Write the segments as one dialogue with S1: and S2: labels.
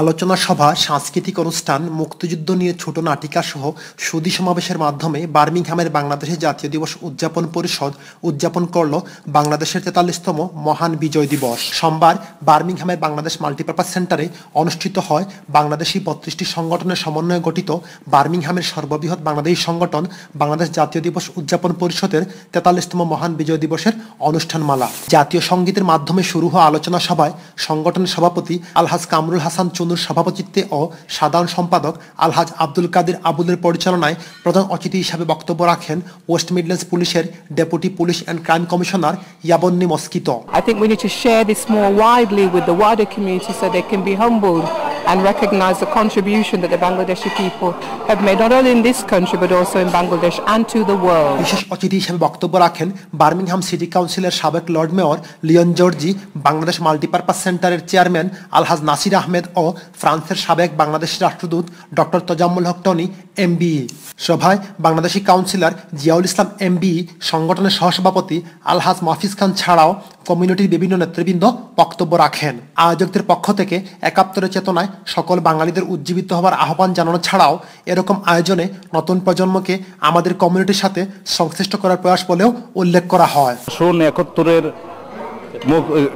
S1: আলোচনা সভা, সাংস্কৃতিক অনুষ্ঠান, মুক্তিযুদ্ধ নিয়ে ছোট নাটিকা সহ সুধী সমাবেশের মাধ্যমে বার্মিংহামের বাংলাদেশের জাতীয় দিবস উদযাপন পরিষদ উদযাপন করল বাংলাদেশের ৪৩তম মহান বিজয় দিবস। সোমবার বার্মিংহামের বাংলাদেশ মাল্টিপারপাস সেন্টারে অনুষ্ঠিত হয় বাংলাদেশি ৩২টি সংগঠনের সমন্বয়ে গঠিত বার্মিংহামের সর্ববৃহৎ বাংলাদেশি সংগঠন বাংলাদেশ জাতীয় দিবস উদযাপন পরিষদের ৪৩তম মহান বিজয় দিবসের অনুষ্ঠানমালা। জাতীয় সঙ্গীতের মাধ্যমে শুরু হওয়া আলোচনা সভায় সংগঠনের সভাপতি আলহাজ কামরুল হাসান চুনুর সভাপতিত্বে ও সাধারণ সম্পাদক আলহাজ আব্দুল কাদির আবুলের পরিচালনায় প্রধান অতিথি হিসাবে বক্তব্য রাখেন ওয়েস্ট মিডল্যান্ডস পুলিশের deputy police and crime commissioner ইয়াবন্নি মস্কিতো।
S2: I think we need to share this more widely with the wider community so they can be humbled and recognize the contribution that the Bangladeshi people have made not only in this country but also in Bangladesh and to the world.
S1: বিশেষ অতিথি হিসেবে বক্তব্য রাখেন Birmingham city কাউন্সিলের সাবেক lord mayor Leon Jaeggi, Bangladesh multipurpose সেন্টারের chairman Alhaj Nasir Ahmed ও ফ্রান্সের সাবেক বাংলাদেশ রাষ্ট্রদূত ডক্টর তোজাম্মুল হক টনি এমবিই। সভায় বাংলাদেশি কাউন্সিলর জিয়াউল ইসলাম এমবিই, সংগঠনের সহসভাপতি আলহাজ মাহফিজ খান ছাড়াও কমিউনিটির বিভিন্ন নেতৃবৃন্দ বক্তব্য রাখেন। আয়োজকদের পক্ষ থেকে ৭১-এর চেতনায় সকল বাঙালিদের উজ্জীবিত হওয়ার আহ্বান জানানো ছাড়াও এরকম আয়োজনে নতুন প্রজন্মকে আমাদের কমিউনিটির সাথে সংশ্লিষ্ট করার প্রয়াস বলেও উল্লেখ করা হয়।
S3: ৭১-এর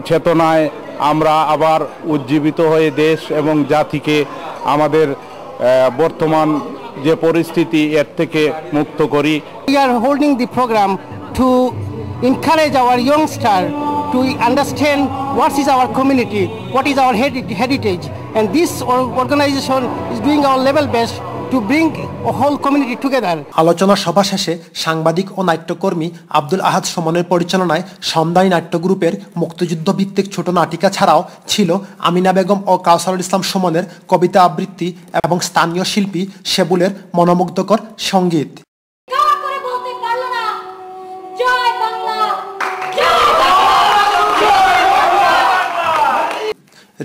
S3: চেতনায় আমরা আবার উজ্জীবিত হয়ে দেশ এবং জাতিকে আমাদের বর্তমান যে পরিস্থিতি এর থেকে মুক্ত করি।
S4: We are holding the program to encourage our youngster to understand what is our community, what is our heritage, and this organization is doing our level best to bring a whole community together.
S1: আলোচনা সভা শেষে সাংবাদিক ও নাট্যকর্মী আব্দুল আহাদ সুমনের পরিচালনায় সন্ধ্যায় নাট্য গ্রুপের মুক্তিযুদ্ধ ভিত্তিক ছোট নাটিকা ছাড়াও ছিল আমিনা বেগম ও কাউসারুল ইসলাম সুমনের কবিতা আবৃত্তি এবং স্থানীয় শিল্পী শেবুলের মনোমুগ্ধকর সঙ্গীত।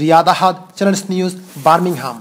S1: রিয়াদ আহাদ, চ্যানেলস নিউজ, বার্মিংহাম।